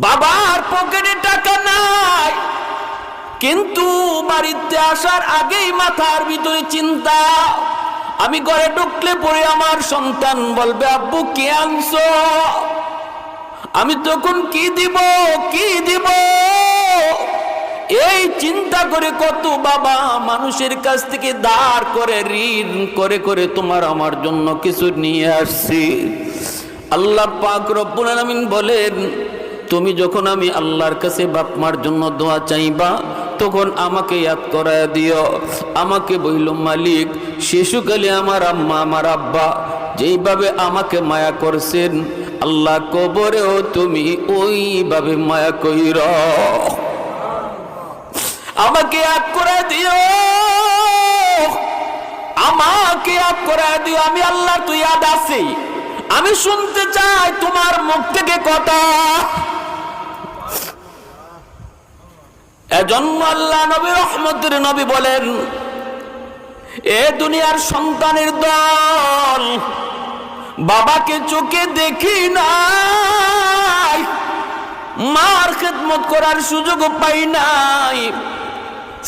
বাবার পকেটে টাকা নাই, কিন্তু বাড়িতে আসার আগেই মাথার ভিতরে চিন্তা, আমি ঘরে ঢুকলে পরে আমার সন্তান বলবে আব্বু কি আনছো, আমি তখন কি দিব কি দিব। এই চিন্তা করে কত বাবা মানুষের কাছ থেকে ধার করে ঋণ করে করে তোমার আমার জন্য কিছু নিয়ে আসছি। আল্লাহ পাক রব্বুল আলামিন বলেন, তুমি যখন আমি আল্লাহর কাছে বাপ মার জন্য দোয়া চাইবা তখন আমাকে ইয়াদ করায় দিও, আমাকে বইল মালিক শিশুকালে আমার আম্মা আমার আব্বা যেইভাবে আমাকে মায়া করছেন, আল্লাহ কবরেও তুমি ওইভাবে মায়া কইর, আমাকে ইয়াদ করে দিও, আমাকে ইয়াদ করে দিও। আমি আল্লাহ তুই ইয়াদ আছি, আমি শুনতে চাই তোমার মুখ থেকে কথা। এজন্য আল্লাহ নবী রহমতের নবী বলেন, এ দুনিয়ার সন্তানের দল, বাবাকে চোখে দেখি নাই, মার খেদমত করার সুযোগ পাই নাই।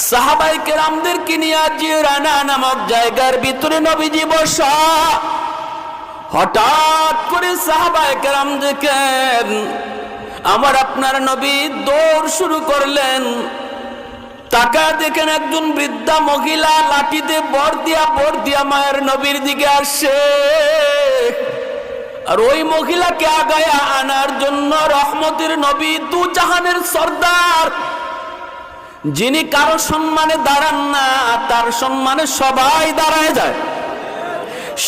সাহাবায়ে কেরামদেরকে নিয়ে জিরানা নামক জায়গার ভিতরে নবীজি বসা, হঠাৎ করে সাহাবায়ে কেরাম দেখেন আমার আপনার নবী দৌড় শুরু করলেন। টাকা দেখেন একজন বৃদ্ধা মহিলা লাঠিতে বর দিয়া মায়ের নবীর দিকে আসে, আর ওই মহিলাকে আগায়া আনার জন্য রহমতের নবী দু জাহানের সর্দার, যিনি কারো সম্মানে দাঁড়ান না তার সম্মানে সবাই দাঁড়ায় যায়,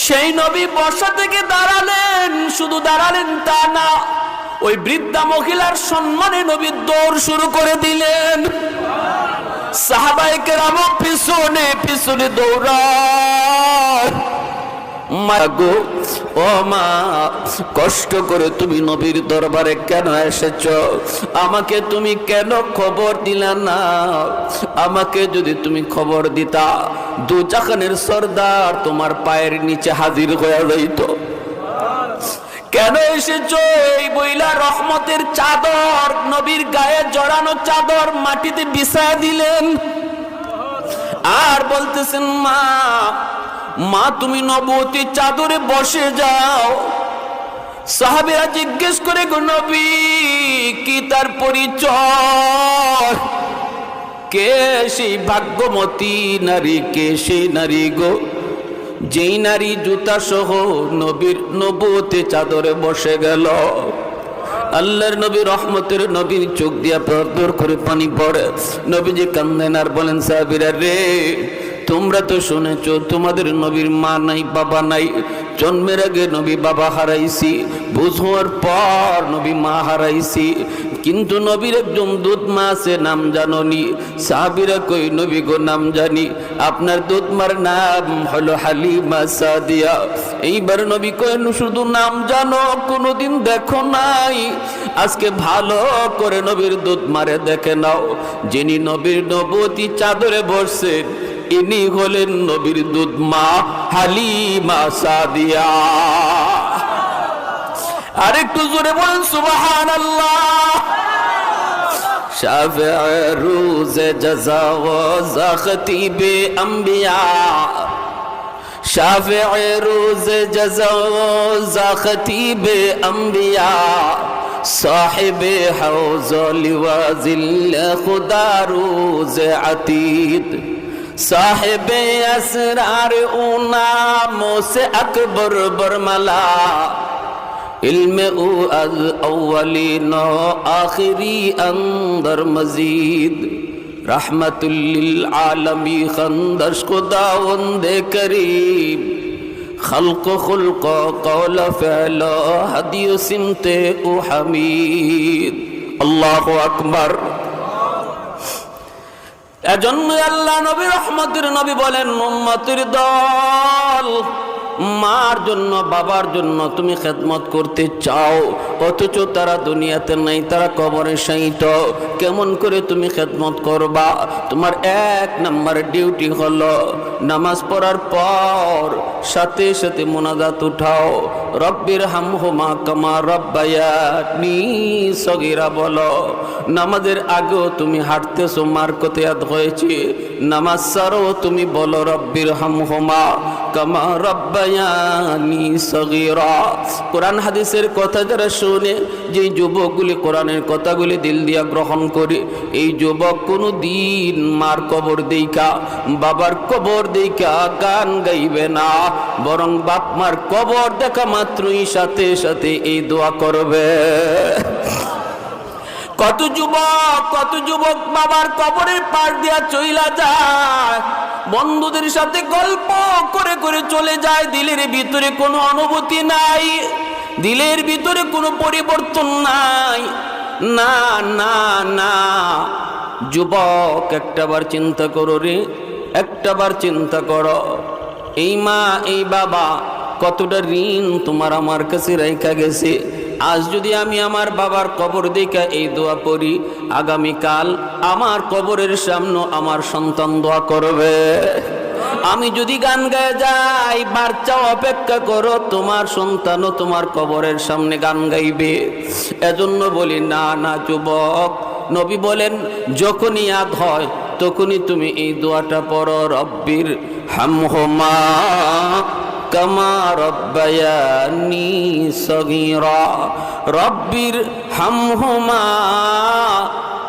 সেই নবী বসা থেকে দাঁড়ালেন। শুধু দাঁড়ালেন তা না, ওই বৃদ্ধা মহিলার সম্মানে নবী দৌড় শুরু করে দিলেন। সাহাবায়ে কেরাম পিছনে পিছনে দৌড়ায়। মা গো, ও মা, কষ্ট করে তুমি নবীর দরবারে কেন এসেছো? আমাকে তুমি কেন খবর দিলা না? আমাকে যদি তুমি খবর দিতা, দু জাহানের সর্দার তোমার পায়ের নিচে হাজির হয়ে যাইত। কেন এসেছো? এই বইলা রহমতের চাদর, নবীর গায়ে জড়ানো চাদর মাটিতে বিছায়া দিলেন, আর বলতেছেন মা, মা তুমি নবুয়তের চাদরে বসে যাও। সাহাবীরা জিজ্ঞেস করে, গো নবী কি তার পরিচয়? কে সেই ভাগ্যমতী নারী, কে সেই নারী গো যেই নারী জুতা সহ নবীর নবুয়তের চাদরে বসে গেল? আল্লাহর নবী রহমতের নবীর চোখ দিয়া পরদর করে পানি পড়ে। নবীজি কান্দেন আর বলেন, সাহাবীরা রে, তোমরা তো শুনেছো তোমাদের নবীর মা নাই বাবা নাই, জন্মের আগে নবী বাবা হারাইছি, বুঝ হওয়ার পর নবী মা হারাইছি, কিন্তু নবীর একজন দুধ মা আছে, নাম জানোনি? সাহাবীরা কই, নবী গো নাম জানি, আপনার দুধ মার নাম হলো হালিমা সাদিয়া। এইবার নবী কইন, শুধু নাম জানো, কোনোদিন দেখো নাই? আজকে ভালো করে নবীর দুধ মারে দেখে নাও, যিনি নবীর নবুয়তি চাদরে বসছেন ইনি হলেন নবীর দুধ মা হালিমা সাদিয়া। আরেকটু জোরে বলেন সুবহানাল্লাহ। শাফিঈ রোজে জাযা ওয়া খতিবে আম্বিয়া, শাফিঈ রোজে জাযা ওয়া খতিবে আম্বিয়া, সাহিবে হাউজ লিওয়াজিল খুদা রোজে আতীদ, साहिबे असरार उनामों से अकबर बरमला, इल्मे उ अज अव्वलीन आखिरी अंदर मजीद, रहमतुल्लिल आलमी खंदश खुदावंदे करीम, खल्क खुल्क कौल फ़अल हदिय सिमते उ हमीद। अल्लाहु अकबर। এজন্য আল্লাহ নবী রহমতের নবী বলেন, উম্মতের দল, মার জন্য বাবার জন্য তুমি খেদমত করতে চাও, অথচ তারা দুনিয়াতে নাই, তারা কবরে শায়িত। কেমন করে তুমি খেদমত করবা? তোমার 1 নম্বর ডিউটি হলো নামাজ পড়ার পর সাথে সাথে মোনাজাত উঠাও, রব্বির হামহুমা কামা রব্বায়ানি সগীরা বলো। নামাজের আগেও তুমি হাঁটতেছো, মার কতিয়াত হয়েছে, নামাজ ছাড়ো তুমি বলো রব্বির হামহুমা কামা রব্বায়ানি সগীরা। কোরআন হাদিসের কথা যারা শুনে, যে যুবকগুলি কোরআনের কথাগুলি দিল দিয়া গ্রহণ করে, এই যুবক কোনো দিন মার কবর দেইকা বাবার কবর দেইকা গান গাইবে না, বরং বাপ মার কবর দেখা মাত্রই সাথে সাথে এই দোয়া করবে। কত যুবক বাবার কবরের পাশ দিয়া চইলা যায়, বন্ধুদের সাথে গল্প করে করে চলে যায়, দিলের ভিতরে কোনো অনুভূতি নাই, দিলের ভিতরে কোনো পরিবর্তন নাই। না না না, যুবক একটাবার চিন্তা করো রে, একটাবার চিন্তা করো, এই মা এই বাবা কতটা ঋণ তোমার আমার কাছে রাইখা গেছে। আজ যদি আমি আমার বাবার কবর দেখা এই দোয়া করি, আগামীকাল আমার কবরের সামনে আমার সন্তান দোয়া করবে। আমি যদি গান গায়ে যাই, বাচ্চা অপেক্ষা করো, তোমার সন্তানও তোমার কবরের সামনে গান গাইবে। এজন্য বলি না না যুবক, নবী বলেন যখনই ইয়াদ হয় তখনই তুমি এই দোয়াটা পড়ো, রব্বির হামহুমা কামা রব্বায়ানি সগীরা, রব্বির হামহুমা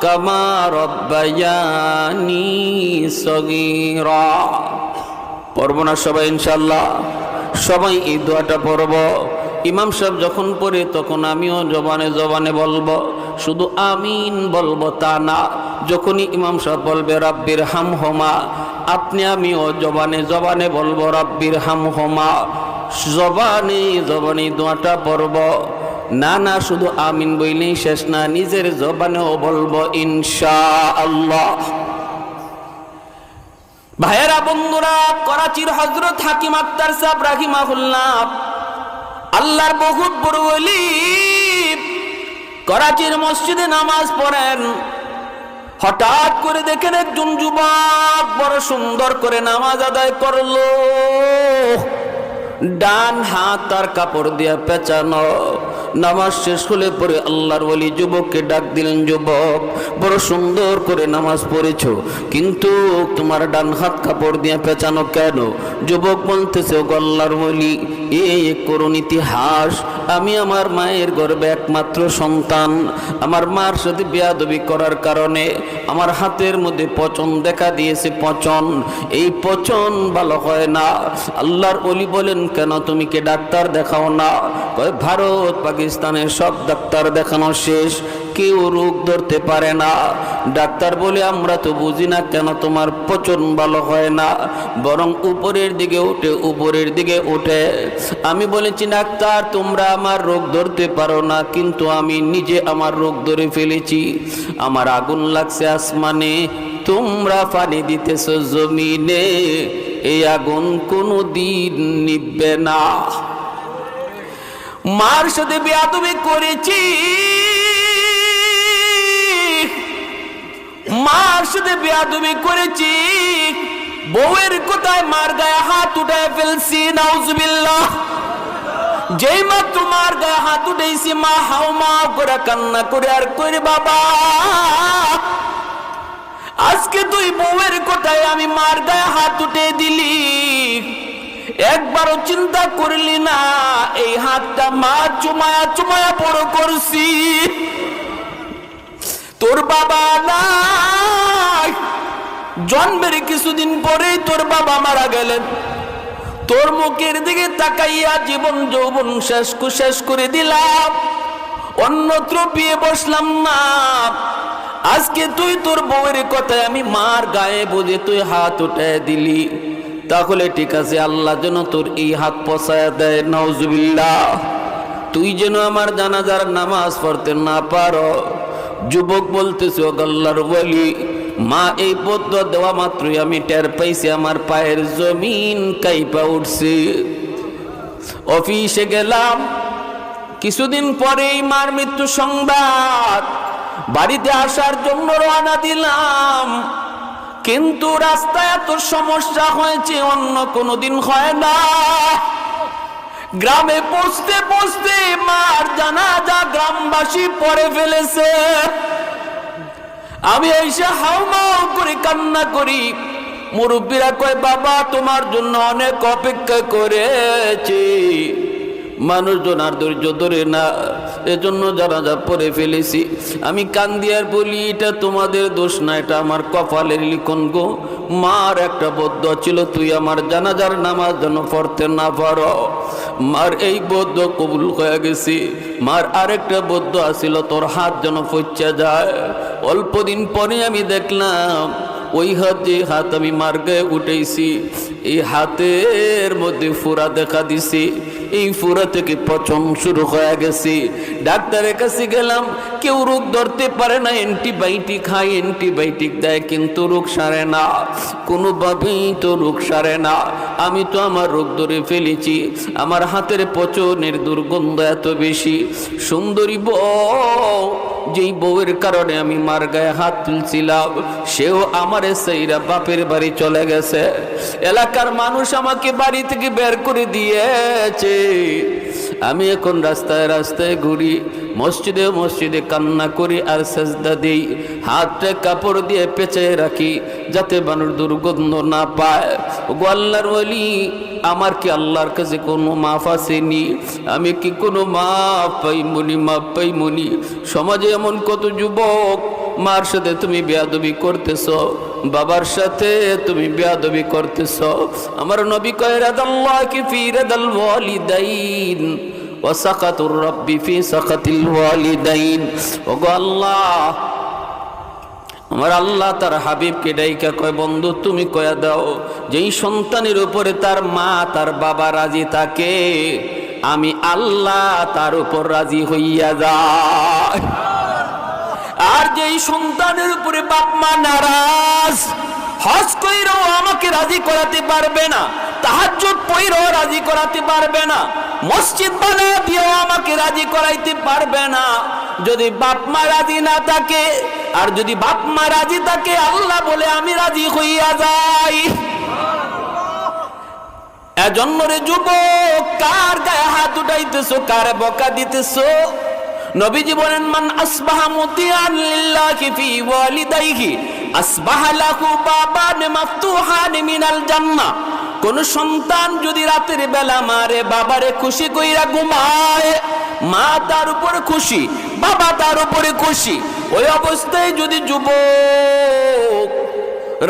কামা রব্বায়ানি সগীরা। পড়ব না সবাই ইনশাআল্লাহ? সবাই এই দোয়াটা পড়ব। ইমাম সাহেব যখন পড়ে তখন আমিও জবানে জবানে বলবো, শুধু আমিন বলবো তা না, যখনই ইমাম সাহেব বলবে রব্বির হামহুমা, আপনি আমিও জবানে জবানে বলবো রব্বির হামহুমা, জবানে জবানে দোয়াটা পড়ব। না না, শুধু আমিন বইলেই শেষ না, নিজের জবানেও বলবো ইনশাআল্লাহ। ভাইয়েরা বন্ধুরা, করাচির হযরত হাকিম আক্তার সাহেব রাহিমাহুল্লাহ, আল্লাহর বহুত বড় ওলি, করাচির মসজিদে নামাজ পড়েন। হঠাৎ করে দেখেন একজন যুবক বড় সুন্দর করে নামাজ আদায় করলো, ডান হাত তার কাপড় দিয়ে পেঁচানো। নামাজ শেষ হলে পরে আল্লাহর ওলি যুবককে ডাক দিলেন, যুবক বড় সুন্দর করে নামাজ পড়েছো, কিন্তু তোমার ডান হাত কাপড় দিয়ে পেঁচানো কেন? যুবক বলতেছে, ও আল্লাহর ওলি, এই করুণ ইতিহাস, আমি আমার মায়ের গর্ভে একমাত্র সন্তান, আমার মার সাথে বেয়াদবি করার কারণে আমার হাতের মধ্যে পচন দেখা দিয়েছে, পচন, এই পচন ভালো হয় না। আল্লাহর ওলি বলেন, কেন তুমি কি ডাক্তার দেখাও না? কয়, ভারত পাকিস্তানের সব ডাক্তার দেখানো শেষ, কেউ রোগ ধরতে পারে না। ডাক্তার বলে, আমরা তো বুঝি না কেন তোমার পচন ভালো হয় না, বরং উপরের দিকে উঠে, উপরের দিকে উঠে। আমি বলেছি, ডাক্তার তোমরা আমার রোগ ধরতে পারো না, কিন্তু আমি নিজে আমার রোগ ধরে ফেলেছি। আমার আগুন লাগছে আসমানে, তোমরা পানি দিতেছো জমিনে, এই আগুন কোনো দিন নিভবে না। মার সাথে বেয়াদবি করেছি, মার সাথে বেয়াদবি করেছি, বউয়ের কোথায় মার গায়ে হাত উঠায় ফেলছি, নাউজুবিল্লাহ। যেই মাত্র মার গায়ে হাত উঠেছি, মা হাও মাও করে কান্না করে আর করে, বাবা আজকে তুই বউয়ের কোথায় আমি মার গায়ে হাত উঠে দিলি, একবারও চিন্তা করলি না এই হাতটা মা চুমায়া চুমায়া বড় করছি। তোর বাবা নাই, জন্মের কিছুদিন পরেই তোর বাবা মারা গেলেন, তোর মুখের দিকে তাকাইয়া জীবন যৌবন শেষ করে দিলাম, অন্যত্র বিয়ে বসলাম না। আজকে তুই তোর বউয়ের কথায় আমি মার গায়ে বুঝে তুই হাত উঠে দিলি, তাহলে ঠিক আছে, আল্লাহ যেন তোর এই হাত পছায়া দেয়, নাউজুবিল্লাহ। তুই যেন আমার জানাজার নামাজ পড়তে না পারো। যুবক বলতেছে, ও আল্লাহর ওলি, মা এই পদ্ম দেওয়া মাত্রই আমি টের পাইছি আমার পায়ের জমিন কাইপা উঠছে। অফিসে গেলাম, কিছুদিন পরেই মার মৃত্যু সংবাদ। বাড়িতে আসার জন্য রওনা দিলাম, কিন্তু রাস্তায় এত সমস্যা হয়েছে অন্য কোনোদিন হয় না। গ্রামে পৌঁছতে পৌঁছতে মার জানাজা গ্রামবাসী পড়ে ফেলেছে। আমি এসে হাউমাউ করে কান্না করি। মুরব্বীরা কয়, বাবা তোমার জন্য অনেক অপেক্ষা করেছি, মানুষজন আর ধৈর্য ধরে না, এজন্য জানাজা পড়ে ফেলেছি। আমি কান্দি আর বলি, এটা তোমাদের দোষ না, এটা আমার কপালের লিখন গো। মার একটা বদদোয়া ছিল, তুই আমার জানাজার নামাজ যেন পড়তে না পারো। মার এই বদদোয়া কবুল হয়ে গেছি। মার আরেকটা বদদোয়া ছিল, তোর হাত যেন ফইচ্ছা যায়। অল্প দিন পরে আমি দেখলাম ওই হাত, যে হাত আমি মার গায়ে উঠেছি, এই হাতের মধ্যে ফোড়া দেখা দিছি। এই ফোড়া থেকে পচন শুরু হয়ে গেছে। ডাক্তারের কাছে গেলাম, কেউ রোগ ধরতে পারে না, অ্যান্টিবায়োটিক খায়, অ্যান্টিবায়োটিক দেয়, কিন্তু রোগ সারে না, কোনোভাবেই তো রোগ সারে না। আমি তো আমার রোগ ধরে ফেলেছি। আমার হাতের পচনের দুর্গন্ধ এত বেশি। সুন্দরী বউ, যেই বউয়ের কারণে আমি মার গায়ে হাত তুলছিলাম, সেও আমারে সেইরা বাপের বাড়ি চলে গেছে। এলাকার মানুষ আমাকে বাড়ি থেকে বের করে দিয়েছে। আমি এখন রাস্তায় রাস্তায় ঘুরি, মসজিদে মসজিদে কান্না করি আর সেজদা দিই। হাতটা কাপড় দিয়ে পেঁচিয়ে রাখি যাতে মানুষ দুর্গন্ধ না পায়। গো আল্লাহর ওলি, আমার কি আল্লাহর কাছে কোনো মাফ আসেনি? আমি কি কোনো মাফ পাইমনি? মাফ পাইমনি? সমাজে এমন কত যুবক, মার সাথে তুমি বেয়াদবি করতেছ, বাবার সাথে তুমি বেয়াদবি করতেছ। আমার নবী কয়, রাদাল্লাহি ফি রাদাল ওয়ালিদাইন ওয়া সাকাতুর রাব্বি ফি সাকাতিল ওয়ালিদাইন। ওগো আল্লাহ, আমার আল্লাহ তার হাবিবকে ডাইকা কয়, বন্ধু তুমি কয়া দাও, যেই সন্তানের উপরে তার মা তার বাবা রাজি থাকে, আমি আল্লাহ তার উপর রাজি হইয়া যায়। আর যেই সন্তানের উপরে বাপ মা নারাজ, হজ কইরাও আমাকে রাজি করাতে পারবে না, তাহাজ্জুদ পড়াও রাজি করাতে পারবে না, মসজিদ বানায় দিয়েও আমাকে রাজি করাইতে পারবে না, যদি বাপ মা রাজি না থাকে। আর যদি বাপ মা রাজি থাকে, আল্লাহ বলে আমি রাজি হইয়া যাই। এজন্য রে যুবক, কার গায়ে হাত উঠাইতেছো, কার বকা দিতেছো? নবীজি বলেন, মান আসবাহা মুতিআন লিল্লাহি ফি ওয়ালিদাইহি আসবাহা লাহু বাবান মাফতুহান মিনাল জান্নাহ। কোন সন্তান যদি রাতের বেলা মারে বাবারে খুশি কইরা ঘুমায়, মা তার উপর খুশি, বাবা তার উপরে খুশি, ওই অবস্থায় যদি যুবক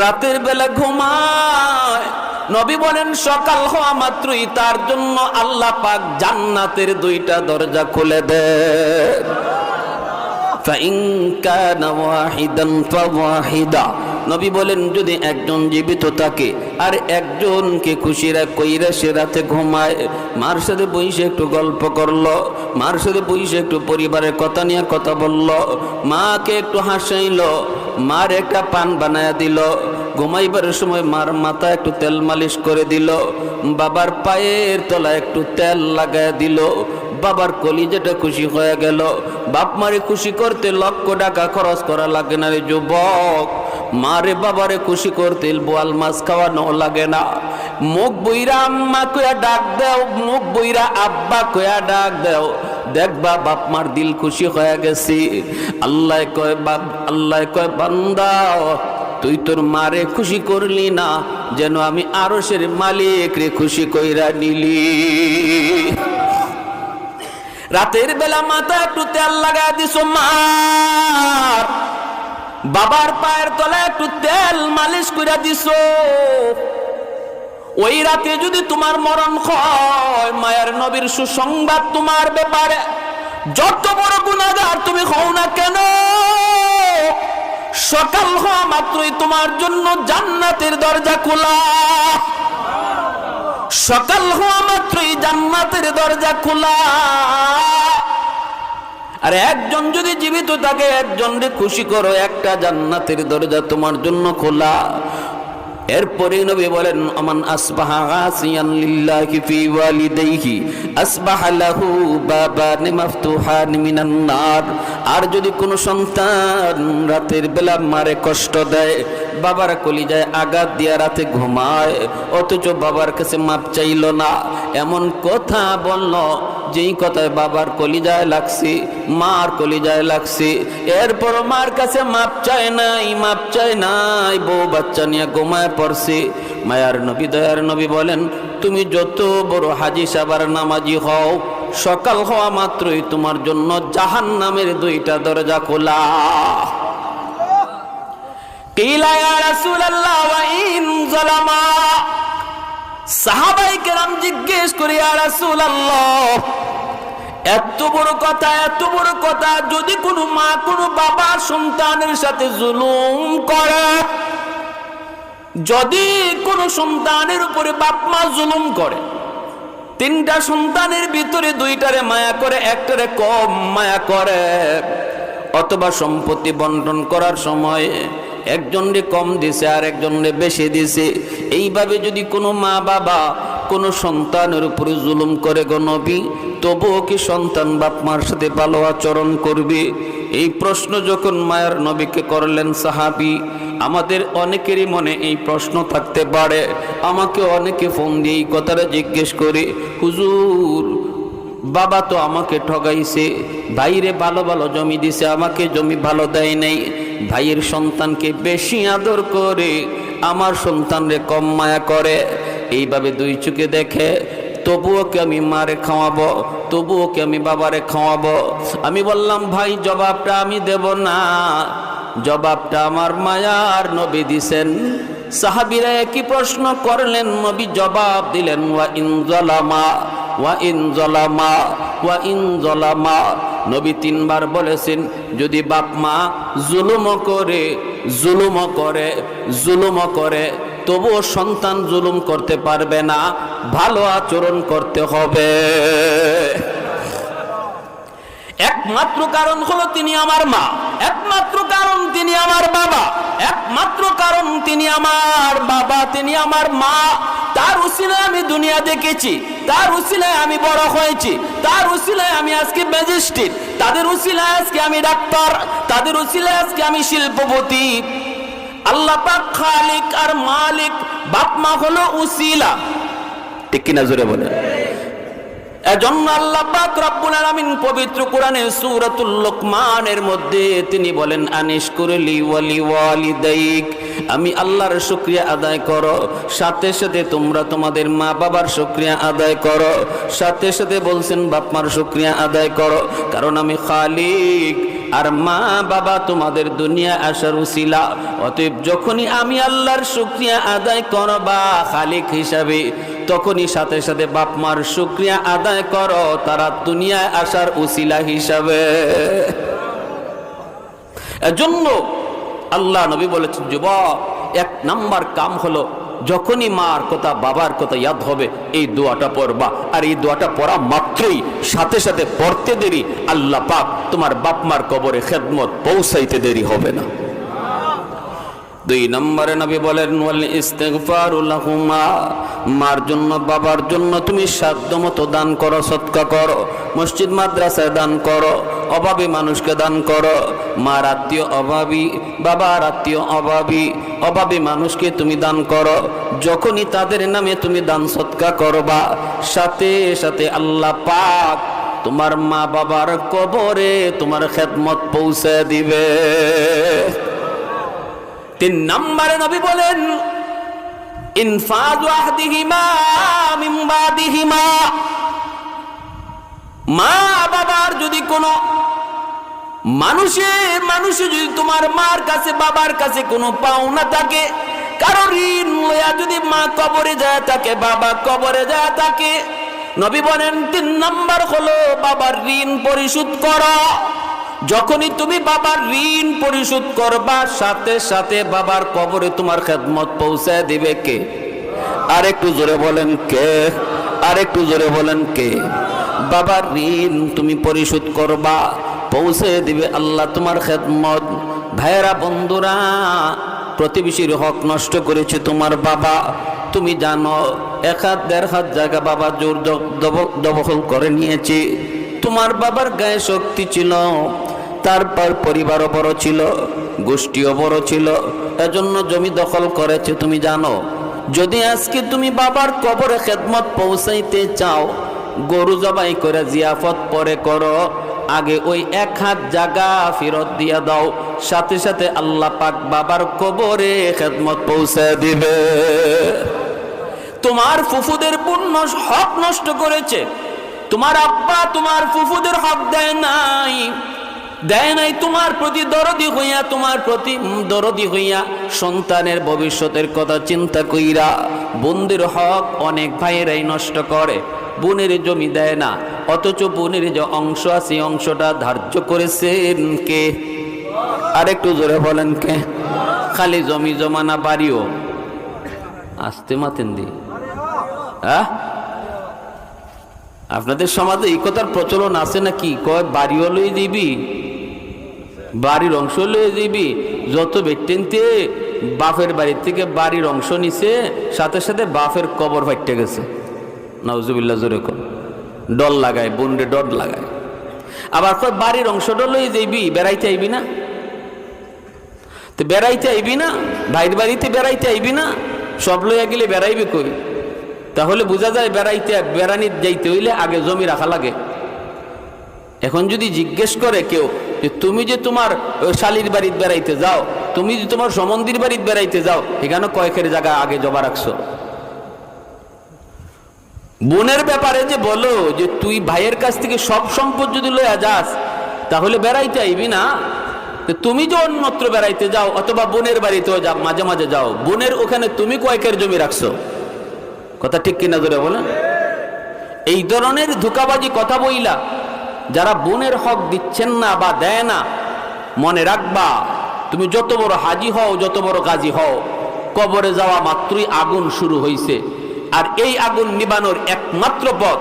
রাতের বেলা ঘুমায়, নবী বলেন সকাল হওয়া মাত্রই তার জন্য আল্লাহ পাক জান্নাতের দুইটা দরজা খুলে দেন। ফাইন কানা ওয়াহিদান ফাওয়াহিদা। নবী বলেন, যদি একজন জীবিত থাকে আর একজনকে খুশিরা কইরা সে রাতে ঘুমায়, মার সাথে বসে একটু গল্প করলো, মার সাথে বসে একটু পরিবারের কথা নিয়ে কথা বললো, মাকে একটু হাসাইলো, মার একটা পান বানায়া দিল, ঘুমাইবার সময় মার মাথা একটু তেল মালিশ করে দিল, বাবার পায়ের তলা একটু তেল লাগায় দিল, বাবার কলিজাটা খুশি হয়ে গেল। বাপ মারে খুশি করতে লক্ষ টাকা খরচ করা লাগে না রে যুবক। মারে বাবারে খুশি করতে বোয়াল মাছ খাওয়ানো লাগে না। মুখ বইরা আম্মা কয়া ডাক দেও, মুখ বইরা আব্বা কয়া ডাক দেও, দেখবা বাপ মার দিল খুশি হয়ে গেছি। আল্লাহ কয় বান্দা, তুই তোর মারে খুশি করলি না, যেন আমি আরশের মালিক রে খুশি কইরা নিলি। রাতের বেলা মাথা একটু তেল লাগা দিছো, মার বাবার পায়ের তলায় একটু তেল মালিশ কইরা দিছো, ওই রাতে যদি তোমার মরণ হয়, মায়ের নবীর সুসংবাদ তোমার ব্যাপারে, যত বড় গুনাহগার তুমি হও না কেন, সকাল হওয়া মাত্রই তোমার জন্য জান্নাতের দরজা খোলা। সকাল হওয়া মাত্রই জান্নাতের দরজা খোলা। আর একজন যদি জীবিত থাকে, একজনকে খুশি করো, একটা জান্নাতের দরজা তোমার জন্য খোলা। এরপরে নবী বলেন আমান আসবাহা আসিয়ান লিল্লাহি ফি ওয়ালিদাইহি আসবাহা লাহু বাবান মাফতুহান মিনান নার। আর যদি কোনো সন্তান রাতের বেলা মারে কষ্ট দেয়, বাবার কলিজায় আঘাত দিয়া রাতে ঘুমায়, অথচ বাবার কাছে মাপ চাইল না, এমন কথা বলল যেই কথায় বাবার কলিজায় লাগছে, মার কলিজায় লাগছে, এরপর মার কাছে মাপ চায় নাই, বউ বাচ্চা নিয়ে ঘুমায় পড়ছে। মায়ার নবী দয়ার নবী বলেন, তুমি যত বড় হাজি সাবার নামাজি হও, সকাল হওয়া মাত্রই তোমার জন্য জাহান্নামের দুইটা দরজা খোলা। কিলা ইয়া রাসূলুল্লাহ ওয়া ইন যালামা। সাহাবায়ে কেরাম জিজ্ঞেস করে, ইয়া রাসূলুল্লাহ, এত বড় কথা, যদি কোনো মা কোনো বাবা সন্তানের সাথে জুলুম করে, যদি কোনো সন্তানের উপরে বাপ মা জুলুম করে, তিনটা সন্তানের ভিতরে দুইটারে মায়া করে, একটারে কম মায়া করে, অথবা সম্পত্তি বন্টন করার সময় একজনরে কম দিছে আর একজনরে বেশি দিছে, এইভাবে যদি কোনো মা বাবা কোনো সন্তানের উপরে জুলুম করে গো নবী, তবুও কি সন্তান বাপ মার সাথে ভালো আচরণ করবে? এই প্রশ্ন যখন মায়ার নবীকে করলেন সাহাবী, আমাদের অনেকেরই মনে এই প্রশ্ন থাকতে পারে। আমাকে অনেকে ফোন দিয়ে এই কথাটা জিজ্ঞেস করে, হুজুর বাবা তো আমাকে ঠগাইছে, ভাইরে ভালো ভালো জমি দিছে, আমাকে জমি ভালো দেয় নাই, ভাইয়ের সন্তানকে বেশি আদর করে, আমার সন্তানরে কম মায়া করে, এইভাবে দুই চোখে দেখে, তবুও কি আমি মারে খাওয়াবো, তবুও কি আমি বাবারে খাওয়াবো? আমি বললাম, ভাই জবাবটা আমি দেব না, জবাবটা আমার মায়ার নবী দিছেন। সাহাবীরা একই প্রশ্ন করলেন, নবী জবাব দিলেন, ওয়া ইন যালামা ওয়া ইন যালামা ওয়া ইন যালামা। নবী তিনবার বলেছেন, যদি বাপ মা জুলুম করে তবুও সন্তান জুলুম করতে পারবে না, ভালো আচরণ করতে হবে। একমাত্র কারণ হলো তিনি আমার মা, একমাত্র কারণ তিনি আমার বাবা, একমাত্র কারণ তিনি আমার বাবা, তিনি আমার মা। তার উসিলায় আমি দুনিয়া দেখেছি, তার উসিলায় আমি বড় হয়েছি, তার উসিলায় আমি আজকে ম্যাজিস্ট্রেট, তাদের উসিলায় আজকে আমি ডাক্তার, তাদের উসিলায় আজকে আমি শিল্পপতি। আল্লাহ পাক খালিক আর মালিক, বাপ মা হলো উসিলা, ঠিক কিনা জোরে বলেন? এজন্য আল্লাহ পাক রব্বুল আলামিন পবিত্র কোরআনে সূরাতুল লুকমানের মধ্যে তিনি বলেন, আনিশকুরলি ওয়ালি ওয়ালিদাইক, আমি আল্লাহর শুকরিয়া আদায় করো, সাথে সাথে তোমরা তোমাদের মা বাবার শুকরিয়া আদায় করো, সাথে সাথে বলছেন বাপ মার শুকরিয়া আদায় করো, কারণ আমি খালিক আর মা বাবা তোমাদের দুনিয়া আসার উসিলা। অতএব যখনই আমি আল্লাহর শুকরিয়া আদায় করবা খালিক হিসাবে, তখনই সাথে সাথে বাপ মার শুকরিয়া আদায় করো তারা দুনিয়ায় আসার উসিলা হিসাবে। এজন্য আল্লাহ নবী বলেছেন, যুবক, এক নাম্বার কাম হলো যখনই মার কথা বাবার কথা ইয়াদ হবে এই দোয়াটা পড়বা, আর এই দোয়াটা পড়া মাত্রই সাথে সাথে পড়তে দেরি আল্লাহ পাক তোমার বাপ মার কবরে খেদমত পৌঁছাইতে দেরি হবে না। দুই নম্বরে নবী বলেন, ওয়াল ইস্তিগফারু লাহুমা, মার জন্য বাবার জন্য তুমি সাধ্যমতো দান করো, সদকা করো, মসজিদ মাদ্রাসায় দান করো, অভাবী মানুষকে দান করো। মার আত্মীয় অভাবী, বাবার আত্মীয় অভাবী, অভাবী মানুষকে তুমি দান করো। যখনই তাদের নামে তুমি দান সদকা করবা, সাথে সাথে আল্লাহ পাক তোমার মা বাবার কবরে তোমার খেদমত পৌঁছে দিবে। তিন নম্বরে নবী বলেন, ইনফাযু আহদিহিমা মিন বাদিহিমা, মা বাবার যদি কোনো মানুষে যদি তোমার মার কাছে বাবার কাছে কোনো পাওনা থাকে, কারো ঋণ লইয়া যদি মা কবরে যায় থাকে, বাবা কবরে যায় থাকে, নবী বলেন তিন নম্বর হলো বাবার ঋণ পরিশোধ করো। যখনই তুমি বাবার ঋণ পরিশোধ করবা, সাথে সাথে বাবার কবরে তোমার খেদমত পৌঁছায় দিবে কে? আর একটু জোরে বলেন কে? আর একটু জোরে বলেন কে? বাবার ঋণ তুমি পরিশোধ করবা, পৌঁছে দিবে আল্লাহ তোমার খেদমত। ভাইরা বন্ধুরা, প্রতিবেশীর হক নষ্ট করেছে তোমার বাবা। তুমি জানো 1 হাত 1.5 হাত জায়গা বাবা জোর দখল করে নিয়েছে। তোমার বাবার গায়ে শক্তি ছিল, তারপর পরিবারও বড় ছিল, গোষ্ঠীও বড় ছিল, এজন্য জমি দখল করেছে। তুমি জানো যদি আজকে তুমি বাবার কবরে খেদমত পৌঁছাইতে চাও, গরু জবাই করে জিয়াফত পরে করো, আগে ওই 1 হাত জায়গা ফেরত দিয়া দাও, সাথে সাথে আল্লাহ পাক বাবার কবরে খেদমত পৌঁছে দিবে। তোমার ফুফুদের পূর্ণ হক নষ্ট করেছে, তোমার আব্বা তোমার ফুফুদের হক দেয় নাই তোমার প্রতি দরদি হইয়া, তোমার প্রতি দরদি হইয়া সন্তানের ভবিষ্যতের কথা চিন্তা কইরা। বোনদের হক অনেক ভাইয়েরাই নষ্ট করে, বোনের জমি দেয় না, অথচ বোনের যে অংশ আছে অংশটা ধার্য করেছেন কে? আরেকটু জোরে বলেন কে? খালি জমি জমা না বাড়িও? আসতে মাতেন দি আপনাদের সমাজে এই কথার প্রচলন আছে নাকি? কয় বাড়িও লই দিবি, বাড়ির অংশ লয়ে দিবি। যত ব্যক্তিতে বাপের বাড়ি থেকে বাড়ির অংশ নিছে, সাথে সাথে বাপের কবর ফাইটে গেছে। নাউজুবিল্লাহ, জোরে কর। ডর লাগায়, বন্ডে ডর লাগায়। আবার কয় বাড়ির অংশটা লয়ে যাইবি, বেড়াইতে আইবি না? তো বেড়াইতে আইবি না, ভাইয়ের বাড়িতে বেড়াইতে আইবি না, সব লইয়া গেলে বেড়াইবি কই? তাহলে বোঝা যায় বেড়ানি যাইতে হইলে আগে জমি রাখা লাগে। এখন যদি জিজ্ঞেস করে কেউ যে তুমি যে তোমার শালির বাড়িতে বেড়াইতে যাও, তুমি যে তোমার সমন্দির বাড়িতে বেড়াইতে যাও, এখানে কয়েকের জায়গা আগে জমা রাখছো? বোনের ব্যাপারে যে বলো যে তুই ভাইয়ের কাছ থেকে সব সম্পদ যদি লইয়া যাস তাহলে বেড়াইতে আইবি না। তুমি যে অন্যত্র বেড়াইতে যাও অথবা বোনের বাড়িতেও যাও, মাঝে মাঝে যাও, বোনের ওখানে তুমি কয়েকের জমি রাখছো? কথা ঠিক কিনা ধরে বলেন? এই ধরনের ধোঁকাবাজি কথা বইলা যারা বোনের হক দিচ্ছেন না বা দেয় না, মনে রাখবা তুমি যত বড় হাজি হও, যত বড় গাজী হও, কবরে যাওয়া মাত্রই আগুন শুরু হইছে। আর এই আগুন নিবানোর একমাত্র পথ,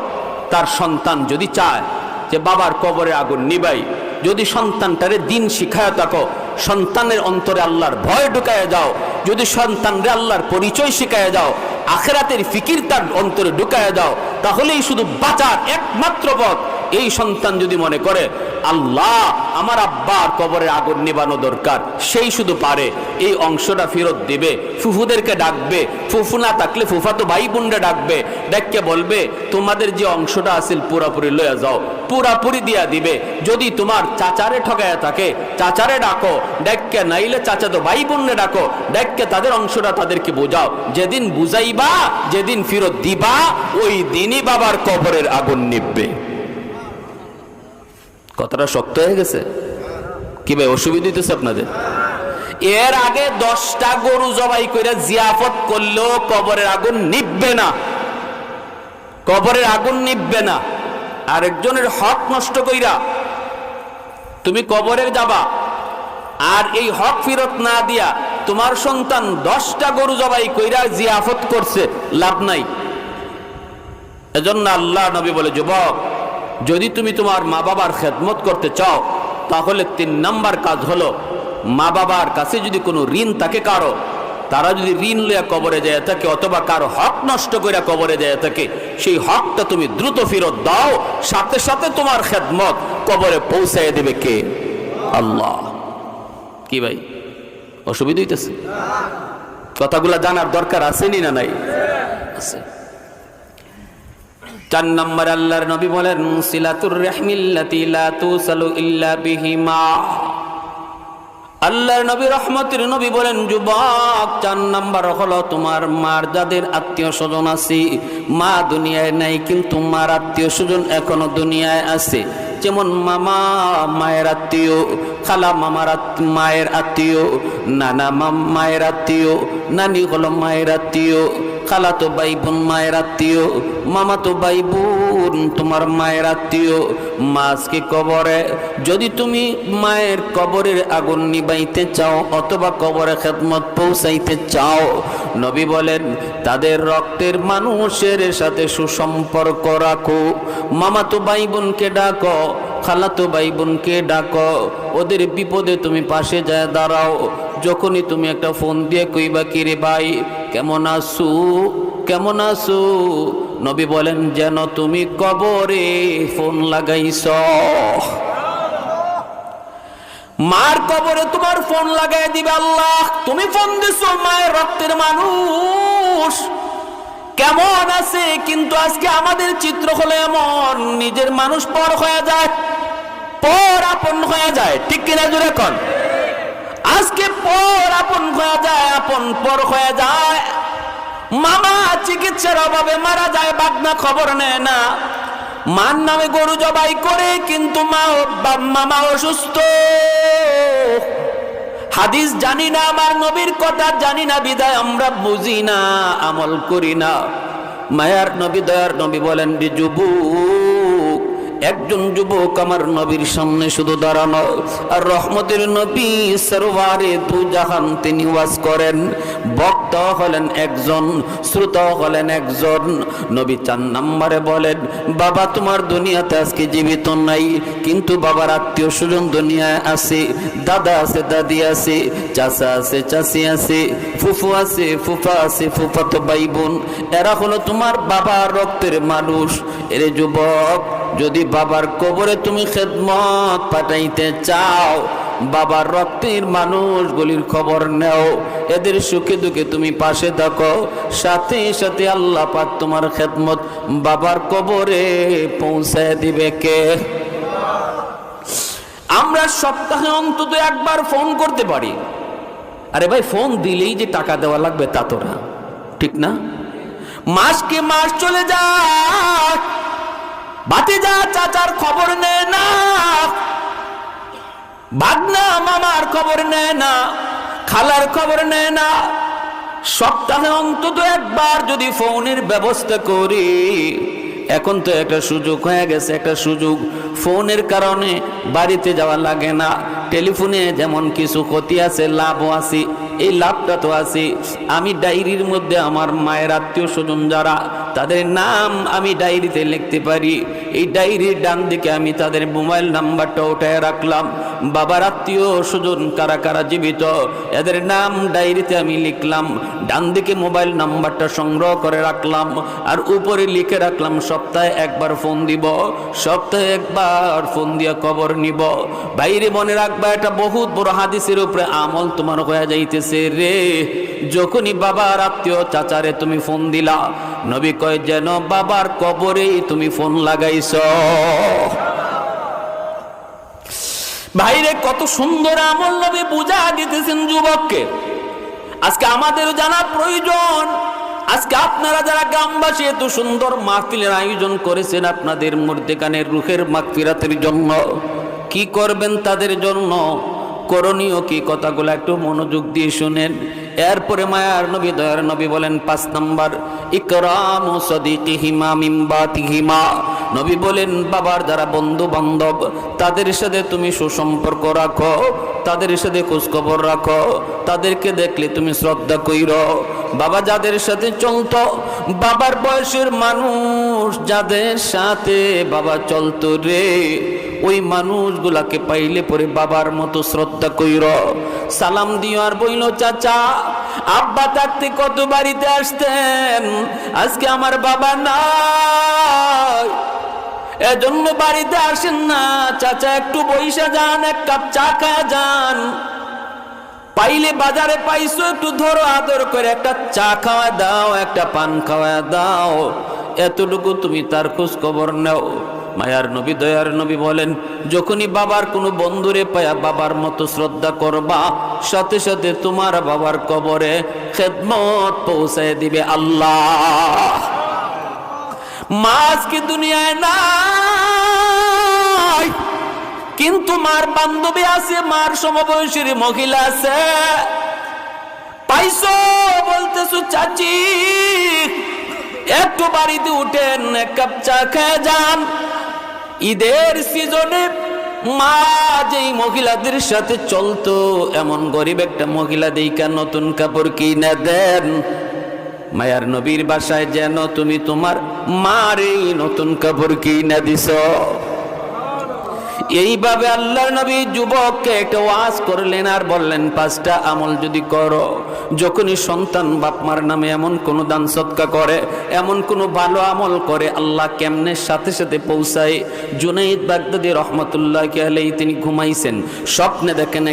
তার সন্তান যদি চায় যে বাবার কবরে আগুন নিবাই, যদি সন্তানটারে দিন শিখায় থাকো, সন্তানের অন্তরে আল্লাহর ভয় ঢুকায় যাও, যদি সন্তানরে আল্লাহর পরিচয় শিখায় যাও, আখিরাতের ফিকির তার অন্তরে ঢুকায় দাও, তাহলেই শুধু বাঁচার একমাত্র পথ। এই সন্তান যদি মনে করে আল্লাহ আমার আব্বার কবরে আগুন নিবানো দরকার, সেই শুধু পারে এই অংশটা ফেরত দিবে, ফুফুদেরকে ডাকবে, ফুফু না থাকলে ফুফাতো ভাই বোনরা ডাকবে, ডাককে বলবে তোমাদের যে অংশটা আছে পুরাপুরি লইয়া যাও, পুরাপুরি দিয়া দিবে। যদি তোমার চাচারে ঠকায়া থাকে, চাচারে ডাকো, ডাককে নাইলে চাচাতো ভাই বোনরে ডাকো, ডাককে তাদের অংশটা তাদেরকে বোঝাও। যেদিন বুঝাইবা, যেদিন ফেরত দিবা, ওই দিনই বাবার কবরের আগুন নিববে। কথাটা শক্ত হয়ে গেছে কি ভাই? অসুবিধা হইতেছে আপনাদের? এর আগে 10টা গরু জবাই করে জিয়াফত করলেও কবরের আগুন নিববে না, কবরের আগুন নিববে না। আরেকজনের হক নষ্ট কইরা তুমি কবরে যাবা, আর এই হক ফেরত না দিয়া তোমার সন্তান 10টা গরু জবাই কইরা জিয়াফত করছে, লাভ নাই। এজন্য আল্লাহ নবী বলে, যুবক যদি তুমি তোমার মা বাবার খেদমত করতে চাও, তাহলে 3 নাম্বার কাজ হলো, মা বাবার কাছে যদি কোনো ঋণ থাকে কারো, তারা যদি ঋণ লইয়া কবরে যায় থাকে অথবা কারো হক নষ্ট করে কবরে যায় থাকে, সেই হকটা তুমি দ্রুত ফেরত দাও, সাথে সাথে তোমার খেদমত কবরে পৌঁছায় দেবে কে? আল্লাহ। কি ভাই অসুবিধা হইতেছে? কথাগুলা জানার দরকার আছে না নাই? আছে। 4 নম্বর আল্লাহর নবী বলেন সিলাতুর রাহমিল্লাতি লা তুসালু ইল্লা বিহিমা। আল্লাহর নবী রহমতের নবী বলেন, যুবক 4 নাম্বার হলো তোমার মার যাদের আত্মীয় স্বজন আছে, মা দুনিয়ায় নাই কিন্তু মার আত্মীয় স্বজন এখনো দুনিয়ায় আছে। যেমন মামা মায়ের আত্মীয়, খালা মামার মায়ের আত্মীয়, নানা মায়ের আত্মীয়, নানি হলো মায়ের আত্মীয়, খালা তো ভাই বোন মায়ের আত্মীয়, মামা তো ভাই বোন তোমার মায়ের আত্মীয়। মাছকে কবরে যদি তুমি মায়ের কবরের আগুন নিবাইতে চাও অথবা কবরে খেদমত পৌঁছাইতে চাও, নবী বলেন তাদের রক্তের মানুষের সাথে সুসম্পর্ক রাখো। মামা তো ভাই বোনকে ডাকো, খালাতো ভাই বোনকে ডাকো, ওদের বিপদে তুমি পাশে যায় দাঁড়াও। যখনই তুমি একটা ফোন দিয়ে কইবা কি রে ভাই কেমন আছো, কেমন আছো, নবী বলেন যেন তুমি কবরে ফোন লাগাইছ। মার কবরে তোমার ফোন লাগাই দিবে আল্লাহ। তুমি ফোন দিছো মায়ের রক্তের মানুষ কেমন আছে, কিন্তু আজকে আমাদের চিত্র হলো এমন, নিজের মানুষ পর হয়ে যায়, পর আপন হয়ে যায়। ঠিক কিনা জোরে কোন? আজকে পর আপন হয়ে যায়, আপন পর হয়ে যায়। মামা চিকিৎসার অভাবে মারা যায়, বাগনা খবর নেয় না। মার নামে গরু জবাই করে, কিন্তু মামা অসুস্থ। হাদিস জানি না, আমার নবীর কথা জানি না, বিদায় আমরা বুঝি না, আমল করি না। মায়ার নবী দয়ার নবী বলেন যে যুবক, একজন যুবক আমার নবীর সামনে শুধু দাঁড়ানো, আর রহমতের নবী সরওয়ারে দু জাহান তিনি ওয়াজ করেন। বক্তা হলেন একজন, শ্রোতা হলেন একজন। নবী 4 নম্বরে বলেন বাবা তোমার দুনিয়াতে আজকে জীবিত নাই, কিন্তু বাবার আত্মীয় স্বজন দুনিয়ায় আছে, দাদা আছে, দাদি আছে, চাচা আছে, চাচি আছে, ফুফু আছে, ফুফা আছে, ফুফাতো ভাই বোন, এরা হলো তোমার বাবার রক্তের মানুষ। এরে যুবক, যদি বাবার কবরে তুমি খেদমত পাঠাইতে চাও, বাবার রক্তের মানুষগুলির খবর নেও, এদের সুখে দুঃখে তুমি পাশে থাকো, সাথে সাথে আল্লাহ পাক তোমার খেদমত বাবার কবরে পৌঁছায় দিবে কে? আমরা সপ্তাহে অন্তত একবার ফোন করতে পারি। আরে ভাই ফোন দিলেই যে টাকা দেওয়া লাগবে তা তো না, ঠিক না? মাসকে মাস চলে যায়, ভাতিজা চাচার খবর নেয় না, ভাগনা মামার খবর নেয় না, খালার খবর নেয় না। সপ্তাহে অন্তত একবার যদি ফোনের ব্যবস্থা করি, এখন তো একটা সুযোগ হয়ে গেছে, একটা সুযোগ। ফোনের কারণে বাড়িতে যাওয়া লাগে না। টেলিফোনে যেমন কিছু ক্ষতি আছে, লাভও আছে। এই লাভটা তো আছে, আমি ডায়েরির মধ্যে আমার মায়ের আত্মীয় স্বজন যারা, তাদের নাম আমি ডায়েরিতে লিখতে পারি। এই ডায়েরির ডান দিকে আমি তাদের মোবাইল নাম্বারটা উঠায় রাখলাম। বাবার আত্মীয় স্বজন কারা কারা জীবিত, এদের নাম ডায়েরিতে আমি লিখলাম। ডান দিকে মোবাইল নাম্বারটা সংগ্রহ করে রাখলাম, আর উপরে লিখে রাখলাম সপ্তাহে একবার ফোন দিব, সপ্তাহে একবার ফোন দিয়ে খবর নিব। বাইরে মনে রাখবা, এটা বহুত বড় হাদিসের উপরে আমল তোমার হয়ে যাইতেছে রে। যখনই বাবার আত্মীয় চাচারে তুমি ফোন দিলা, নবী কয় যেন বাবার কবরেই তুমি ফোন লাগাইছ। ভাইরে কত সুন্দর আমল নবী বুঝা দিতেছেন যুবককে। আজকে আমাদের জানা প্রয়োজন। আজকে আপনারা যারা গ্রামবাসী এত সুন্দর মাহফিলের আয়োজন করেছেন আপনাদের মধ্যেখানে রুহের মাগফিরাতের জন্য, কি করবেন তাদের জন্য, করণীয় কি, কথাগুলো একটু মনোযোগ দিয়ে শুনেন। এরপরে মায়ার নবী দয়ার নবী বলেন 5 নম্বর, ইকরামু সাদিকিহিমা মিন বাতিহিমা। নবী বলেন বাবার যারা বন্ধু বান্ধব, তাদের সাথে তুমি সুসম্পর্ক রাখো, তাদের সাথে খোঁজখবর রাখো, তাদেরকে দেখলে তুমি শ্রদ্ধা কইরো। বাবা যাদের সাথে চলতো, বাবার বয়সের মানুষ যাদের সাথে বাবা চলতো রে, ওই মানুষগুলাকে পাইলে পরে বাবার মতো শ্রদ্ধা কইরো, সালাম দিও। আর বইল চাচা আব্বা থাকতে কত বাড়িতে আসতেন, আজকে আমার বাবা নাই, এজন্য বাড়িতে আসেন না। চাচা একটু বইসা যান, এক কাপ চা খায়া যান। পাইলে বাজারে পাইছো, একটু ধরো আদর করে একটা চা খাওয়া দাও, একটা পান খাওয়া দাও। এতটুকু তুমি তার খোঁজ খবর নাও। মায়ার নবী দয়ার নবী বলেন যখনই বাবার কোনো বন্ধুরে পায়া বাবার মতো শ্রদ্ধা করবা, সাথে সাথে তোমার বাবার কবরে খেদমত পৌঁছায় দিবে আল্লাহ। মা আজকে দুনিয়ায় নাই, কিন্তু মার বান্ধবী আছে, মার সমবয়সী মহিলা আছে। পাইছো বলতেছো চাচি একটু বাড়িতে উঠেন, এক কাপ চা খেয়ে যান। ঈদের সিজনে মা যেই মহিলাদের সাথে চলতো, এমন গরিব একটা মহিলা দেইকা নতুন কাপড় কিনে দেন। মায়ার নবীর বাসায় যেন তুমি তোমার মার এই নতুন কাপড় কিনে দিছ। এইভাবে আল্লাহর নবী যুবককে একটা ওয়াজ করলেন আর বললেন, 5টা আমল যদি করো, যখনই সন্তান বাপ মার নামে এমন কোনো দান সদকা করে, এমন কোনো ভালো আমল করে, আল্লাহ কেমনে সাথে সাথে পৌঁছায়। জুনাইদ বাগদাদী রহমতুল্লাহি আলাইহি তিনি ঘুমাইছেন, স্বপ্নে দেখেন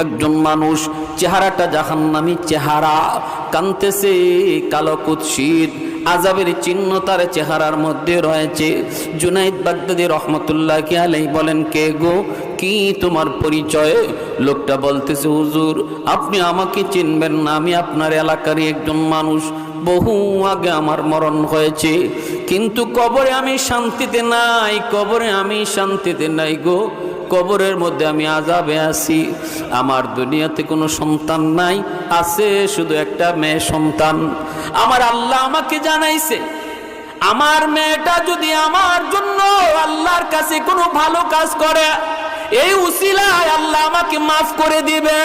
একজন মানুষ, চেহারাটা জাহান্নামী চেহারা, কাঁদতেছে, কালো কুৎসিত আযাবের চিহ্ন তার চেহারার মধ্যে রয়েছে। জুনাইদ বাগদাদী রহমতুল্লাহি আলাইহি বলেন, কে গো, কি তোমার পরিচয়? লোকটা বলতেছে, হুজুর আপনি আমাকে চিনবেন না, আমি আপনার এলাকারই একজন মানুষ, বহু আগে আমার মরণ হয়েছে, কিন্তু কবরে আমি শান্তিতে নাই, কবরে আমি শান্তিতে নাই গো, কবরের মধ্যে আমি আযাবে আছি। আমার দুনিয়াতে কোনো সন্তান নাই, আছে শুধু একটা মেয়ে সন্তান। আমার আল্লাহ আমাকে জানাইছে, আমার মেয়েটা যদি আমার জন্য আল্লাহর কাছে কোনো ভালো কাজ করে, এই উসিলায় আল্লাহ আমাকে মাফ করে দিবে।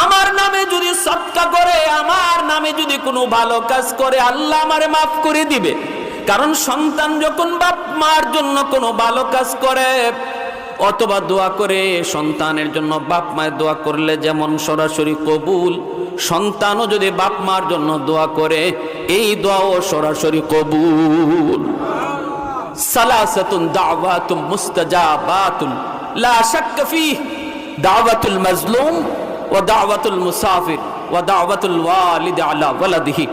আমার নামে যদি সদকা করে, আমার নামে যদি কোনো ভালো কাজ করে, আল্লাহ আমারে মাফ করে দিবে। কারণ সন্তান যখন বাপ মার জন্য কোনো ভালো কাজ করে অথবা দোয়া করে, সন্তানের জন্য বাপ মায়ের দোয়া করলে যেমন সরাসরি কবুল, সন্তানও যদি বাপ মার জন্য দোয়া করে, এই দোয়াও সরাসরি কবুল। সালাসাতুন দাওয়াতুম মুস্তাজাবাতুন লা শাক্কা ফীহ, দাওয়াতুল মাজলুম ওয়া দাওয়াতুল মুসাফির ওয়া দাওয়াতুল ওয়ালিদ আলা ওয়ালাদিহি।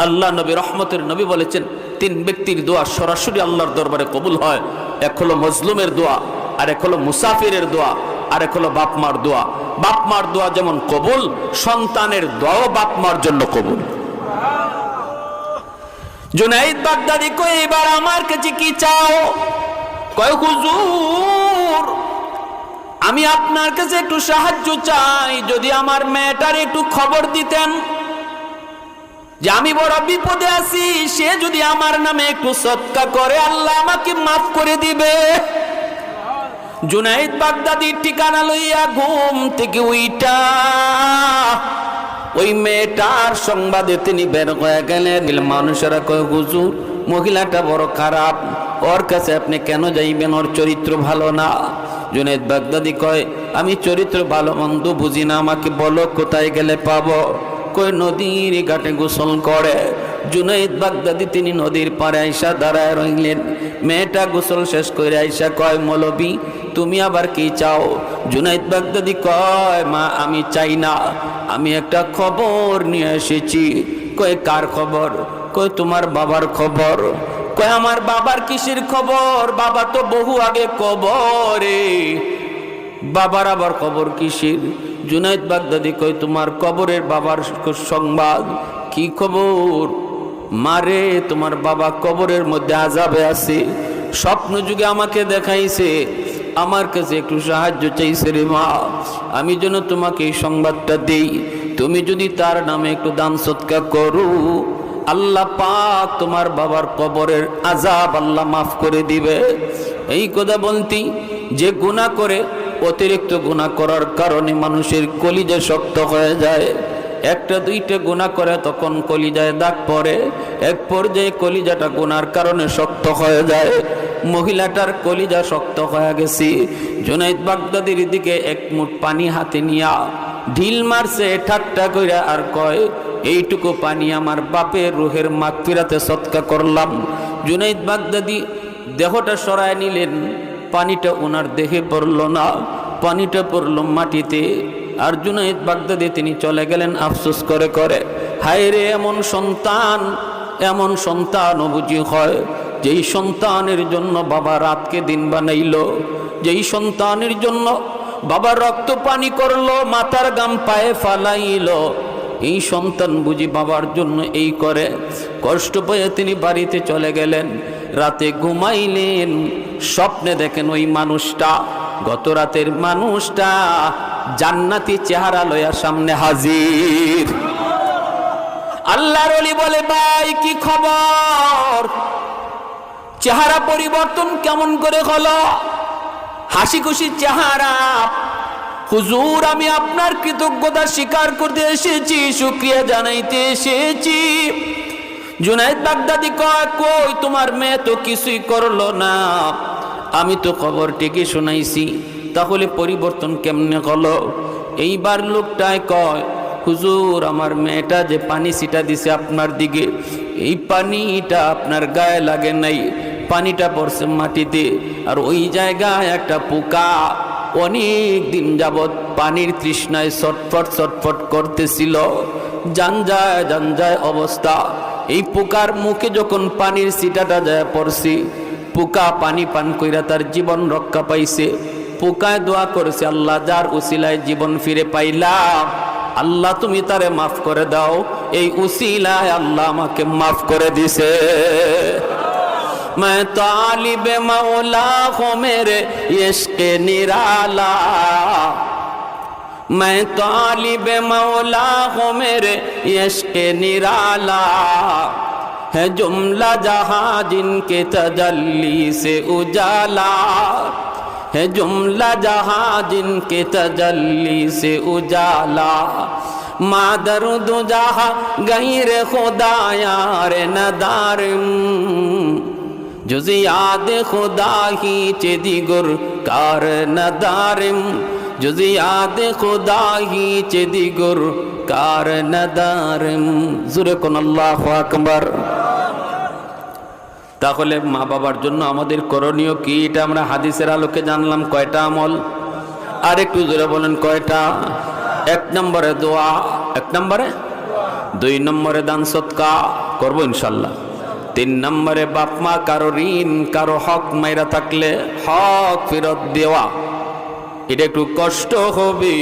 আল্লাহ নবী রহমতের নবী বলেছেন, 3 ব্যক্তির দোয়া সরাসরি আল্লাহর দরবারে কবুল হয়। এক হলো মজলুমের দোয়া, আর এক হলো মুসাফিরের দোয়া, আর এক হলো বাপ মার দোয়া। বাপ মার দোয়া যেমন কবুল, সন্তানের দোয়াও বাপ মার জন্য কবুল। জুনাইদ বাগদাদী কই, এবার আমার কাছে কি চাও? কয়, হুজুর আমি আপনার কাছে একটু সাহায্য চাই, যদি আমার মেয়েটার একটু খবর দিতেন যে আমি বড় বিপদে আছি, সে যদি আমার নামে একটু সদকা করে, আল্লাহ আমাকে মাফ করে দিবে। জুনাইদ বাগদাদীর ঠিকানা লইয়া ঘুম থেকে উইটা ওই মেয়েটার সংবাদে তিনি বের হয়ে গেলেন। মানুষেরা কয়, হুজুর মহিলাটা বড় খারাপ, ওর কাছে আপনি কেন যাইবেন, ওর চরিত্র ভালো না। জুনাইদ বাগদাদী কয়, আমি চরিত্র ভালো মন্দ বুঝি না, আমাকে বলো কোথায় গেলে পাবো। কই, নদীর ঘাটে গোসল করে। জুনাইদ বাগদাদী তিনি নদীর পাড়ে আইসা দাঁড়ায় রইলেন। মেয়েটা গোসল শেষ করে আইসা কয়, মৌলবী তুমি আবার কি চাও? জুনাইদ বাগদাদী কয়, মা আমি চাই না, আমি একটা খবর নিয়ে এসেছি। কয়, কার খবর? কয়, তোমার বাবার খবর। কয়, আমার বাবার কিসের খবর? বাবা তো বহু আগে কবরে। বাবার আবার খবর কিসের? জুনাইদ বাগদাদী কয়, তোমার কবরের বাবার সংবাদ। কি খবর? মারে, তোমার বাবা কবরের মধ্যে আযাবে আছে, স্বপ্ন যুগে আমাকে দেখাইছে, আমার কাছে একটু সাহায্য চাইছে রে মা, আমি যেন তোমাকে এই সংবাদটা দেই। তুমি যদি তার নামে একটু দান সদকা করো, আল্লাহ পাক তোমার বাবার কবরের আযাব আল্লাহ মাফ করে দিবে। এই কথা বলতি যে গুনাহ করে, অতিরিক্ত গুনাহ করার কারণে মানুষের কলিজা শক্ত হয়ে যায়। একটা দুইটা গুনাহ করে তখন কলিজায় দাগ পড়ে, এক পর্যায়ে কলিজাটা গুনার কারণে শক্ত হয়ে যায়। মহিলাটার কলিজা শক্ত হয়ে গেছে। জুনাইদ বাগদাদীর দিকে এক মুঠ পানি হাতে নিয়া ঢিল মারছে ঠাট্টা কইরা, আর কয়, এইটুকু পানি আমার বাপের রুহের মাগফিরাতে সদকা করলাম। জুনাইদ বাগদাদী দেহটা সরায় নিলেন, পানিটা ওনার দেহে পড়ল না, পানিটা পড়ল মাটিতে। আর জুনাইদ বাগদাদী তিনি চলে গেলেন আফসোস করে করে, হায় রে, এমন সন্তান বুঝি হয় যেই সন্তানের জন্য বাবা রাতকে দিন বানাইল, যেই সন্তানের জন্য বাবা রক্ত পানি করলো, মাথার গাম পায়ে ফালাইল, এই সন্তান বুঝি বাবার জন্য এই করে। কষ্ট পেয়ে তিনি বাড়িতে চলে গেলেন। রাতে ঘুমাইলেন, স্বপ্নে দেখেন ওই মানুষটা, গত রাতের মানুষটা জান্নাতি চেহারা লয়া সামনে হাজির। আল্লাহর ওলি বলে, ভাই কি খবর? চেহারা পরিবর্তন কেমন করে হলো? হাসি খুশি চেহারা। হুজুর আমি আপনার কৃতজ্ঞতা স্বীকার করতে এসেছি, শুকরিয়া জানাইতে এসেছি। জুনাইদ বাগদাদী কয়, কই তোমার মেয়ে তো কিছুই করলো না, আমি তো খবর ঠিকই শোনাইছি, তাহলে পরিবর্তন কেমনে হলো? এইবার লোকটায় কয়, হুজুর আমার মেয়েটা যে পানি ছিটা দিছে আপনার দিকে, এই পানিটা আপনার গায়ে লাগে নাই, পানিটা পড়ছে মাটিতে, আর ওই জায়গায় একটা পোকা অনেক দিন যাবৎ পানির তৃষ্ণায় ছটফট ছটফট করতেছিল, জানজায় জানজায় অবস্থা। এই পোকার মুখে যখন পানির ছিটাটা যায় পড়ছে, পোকা পানি পান কইরা তার জীবন রক্ষা পাইছে। পোকায় দোয়া করেছে, আল্লাহ যার উসিলায় জীবন ফিরে পাইলাম, আল্লাহ তুমি তারে মাফ করে দাও। এই উসিলায় আল্লাহ আমাকে মাফ করে দিছে। मैं तालिब मौला हूँ मेरे इश्क निराला, मैं तालिब मौला हूँ मेरे इश्क निराला, है जुमला जहाँ जिनके तजल्ली से उजाला, है जुमला जहाँ जिनके तजल्ली से उजाला, मादर दो जहाँ गैर खुदा यार नदारम, जुज़ याद खुदा ही चेदिगुर कार नदारम, जुज़ याद खुदा ही चेदिगुर कार नदारम। जुरे कोन अल्लाहु আকবার। তাহলে মা বাবার জন্য আমাদের করণীয় কি? এটা আমরা হাদিসের আলোকে জানলাম। কয়টা আমল? আর একটু জোরে বলেন কয়টা? 1 নম্বরে দোয়া, 1 নম্বরে, 2 নম্বরে দান সদকা করবো ইনশাল্লাহ, 3 নম্বরে বাপ মা কারো ঋণ কারো হক মাইরা থাকলে হক ফেরত দেওয়া। এটা একটু কষ্ট হবে।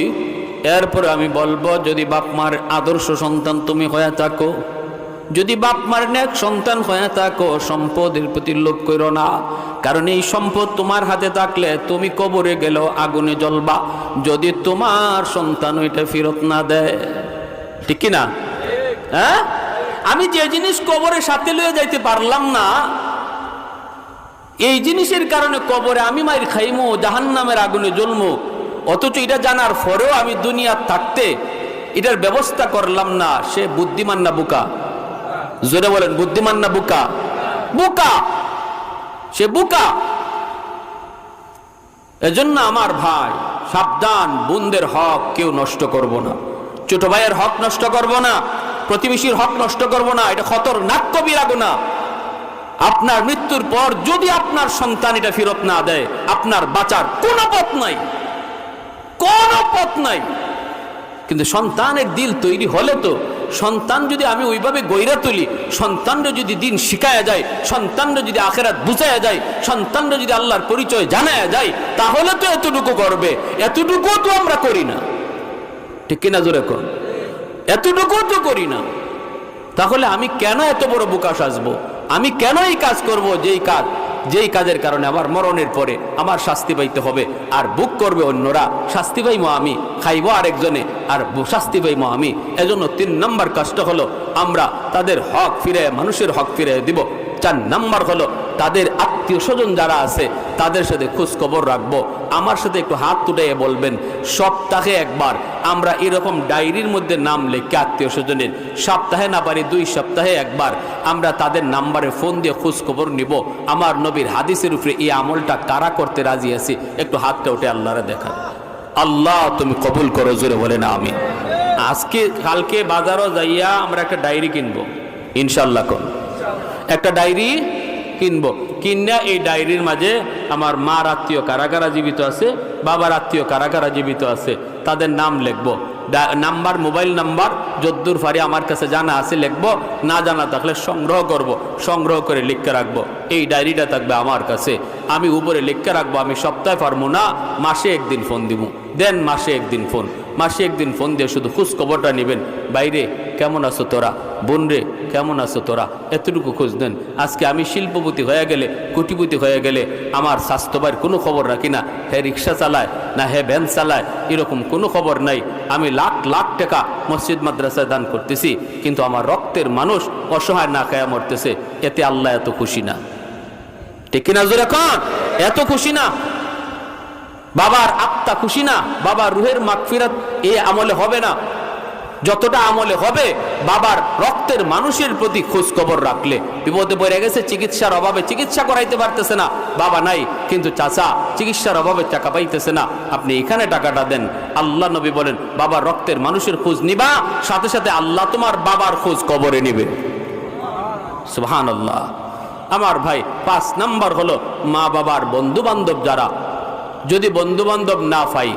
এরপরে আমি বলবো, যদি বাপ মার আদর্শ সন্তান তুমি হয়ে থাকো, যদি বাপ মার নেক সন্তান হয়ে থাকো, সম্পদের প্রতি লোভ করো না, কারণ এই সম্পদ তোমার হাতে থাকলে তুমি কবরে গেলেও আগুনে জ্বলবা যদি তোমার সন্তান ওইটা ফেরত না দেয়। ঠিক কি না? হ্যাঁ, আমি যে জিনিস কবরে সাথে লয়ে যাইতে পারলাম না, এই জিনিসের কারণে কবরে আমি মাইর খাইমু, জাহান্নামের আগুনে জ্বলমু, অথচ এটা জানার পরেও আমি দুনিয়া থাকতে এটার ব্যবস্থা করলাম না, সে বুদ্ধিমান না বোকা? জোরে বলেন, বুদ্ধিমান না বোকা? বোকা, সে বোকা। এজন্য আমার ভাই সাবধান, বোনদের হক কেউ নষ্ট করব না, ছোট ভাইয়ের হক নষ্ট করব না, প্রতিবেশীর হক নষ্ট করব না। এটা খতরনাক কবিরা গুনাহ। আপনার মৃত্যুর পর যদি আপনার সন্তান এটা ফেরত না দেয়, আপনার বাঁচার কোনো পথ নাই, কোনো পথ নাই। কিন্তু সন্তানের দিল তৈরি হলে তো, সন্তান যদি আমি ওইভাবে গইরা তুলি, সন্তানরা যদি দিন শিখায়া যায়, সন্তানরা যদি আখেরাত বুঝায়া যায়, সন্তানরা যদি আল্লাহর পরিচয় জানায়া যায়, তাহলে তো এতটুকু করবে। এতটুকু তো আমরা করি না, ঠিক কিনা জোরে কোন? এতটুকু তো করি না। তাহলে আমি কেন এত বড় বোকা সাজবো? আমি কেন এই কাজ করব যেই কাজের কারণে আমার মরণের পরে আমার শাস্তি পাইতে হবে, আর বুক করবে অন্যরা, শাস্তি পাইমো আমি, খাইবো আরেকজনে, আর শাস্তি পাইমো আমি। এজন্য 3 নম্বর কাজটা হলো আমরা তাদের হক ফিরে, মানুষের হক ফিরে দিব। 4 নম্বর হলো তাদের আত্মীয় স্বজন যারা আছে তাদের সাথে খোঁজ খবর রাখবো। আমার সাথে একটু হাত তুলে বলবেন, সপ্তাহে একবার আমরা এরকম ডায়েরির মধ্যে নাম লিখে আত্মীয় স্বজনের, সপ্তাহে না পারি 2 সপ্তাহে একবার আমরা তাদের নাম্বারে ফোন দিয়ে খোঁজ খবর নিব। আমার নবীর হাদিসের উপরে এই আমলটা কারা করতে রাজি আছে? একটু হাতটা উঠে আল্লাহরে দেখান। আল্লাহ তুমি কবুল করো, জোরে বলে না আমি। আজকে কালকে বাজারও যাইয়া আমরা একটা ডায়েরি কিনবো ইনশাল্লাহ। কোন একটা ডায়েরি কিনবো, কিনা এই ডায়েরির মাঝে আমার মার আত্মীয় কারা কারা জীবিত আছে, বাবার আত্মীয় কারা কারা জীবিত আছে, তাদের নাম লিখবো, নাম্বার, মোবাইল নাম্বার যদ্দূর ফারি আমার কাছে জানা আছে লিখবো, না জানা থাকলে সংগ্রহ করব, সংগ্রহ করে লিখে রাখবো। এই ডায়েরিটা থাকবে আমার কাছে, আমি উপরে লিখে রাখবো। আমি সপ্তাহে পারবো না, মাসে 1 দিন ফোন দিব। দেন মাসে 1 দিন ফোন, মাসে 1 দিন ফোন দিয়ে শুধু খোঁজ খবরটা নেবেন। বাইরে কেমন আছো তোরা, বোন রে কেমন আছো তোরা, এতটুকু খোঁজ দেন। আজকে আমি শিল্পপতি হয়ে গেলে, কোটিপতি হয়ে গেলে আমার স্বাস্থ্যবাইয়ের কোনো খবর রাখি না। হে রিক্সা চালায় না হে ভ্যান চালায়, এরকম কোনো খবর নাই। আমি লাখ লাখ টাকা মসজিদ মাদ্রাসায় দান করতেছি, কিন্তু আমার রক্তের মানুষ অসহায় না খায়া মরতেছে, এতে আল্লাহ এত খুশি না। ঠিক কিনা জোরে কোন? এত খুশি না। বাবার আত্মা খুশি না, বাবার রুহের মাগফিরাত এই আমলে হবে না। যতটা আমলে হবে বাবার রক্তের মানুষের প্রতি খোঁজ খবর রাখলে। বিপদে পড়ে গেছে, চিকিৎসার অভাবে চিকিৎসা করাইতে পারতেছে না, বাবা নাই কিন্তু চাচা চিকিৎসার অভাবে টাকা পাইতেছে না, আপনি এখানে টাকাটা দেন। আল্লাহ নবী বলেন বাবার রক্তের মানুষের খোঁজ নিবা, সাথে সাথে আল্লাহ তোমার বাবার খোঁজ কবরে নিবে। সুবহানাল্লাহ। আমার ভাই 5 নাম্বার হলো মা বাবার বন্ধু বান্ধব যারা, যদি বন্ধু বান্ধব না পাই,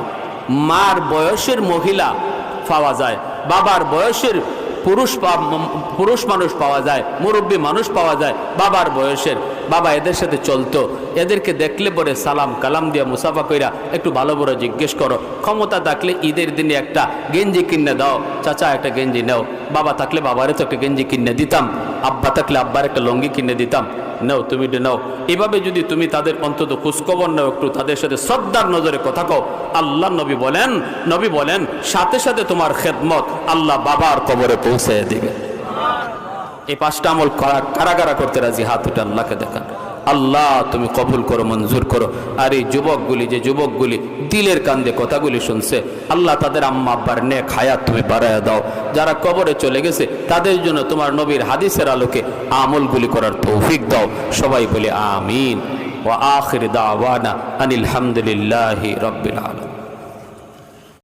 মার বয়সের মহিলা পাওয়া যায়, বাবার বয়সের পুরুষ মানুষ পাওয়া যায়, মুরব্বী মানুষ পাওয়া যায় বাবার বয়সের, বাবা এদের সাথে চলতো, এদেরকে দেখলে পরে সালাম কালাম দিয়া মুসাফা কইরা একটু ভালো বড় জিজ্ঞেস করো, ক্ষমতা থাকলে ঈদের দিনে একটা গেঞ্জি কিনে দাও, চাচা একটা গেঞ্জি নাও, বাবা থাকলে বাবারে তো একটা গেঞ্জি কিনে দিতাম, আব্বা থাকলে আব্বার একটা লঙ্গি কিনে দিতাম, নাও তুমি নাও। এভাবে যদি তুমি তাদের অন্তত খোঁজখবর নাও, একটু তাদের সাথে শ্রদ্ধার নজরে কথা কও, আল্লাহ নবী বলেন সাথে সাথে তোমার খেদমত আল্লাহ বাবার কবরে পৌঁছে দিবে। এই 5টা আমল কারা কারা করতে রাজি? হাত উঠে আল্লাহকে দেখান। আল্লাহ তুমি কবুল করো, মঞ্জুর করো। আর এই যুবকগুলি দিলের কান্দে কথাগুলি শুনছে, আল্লাহ তাদের আম্মা আব্বার নেক হায়াত তুমি বাড়ায়া দাও। যারা কবরে চলে গেছে তাদের জন্য তোমার নবীর হাদিসের আলোকে আমলগুলি করার তৌফিক দাও। সবাই বলে আমিন। ওয়া আখির দাওয়ানা আনিল হামদুলিল্লাহি রাব্বিল আলামিন।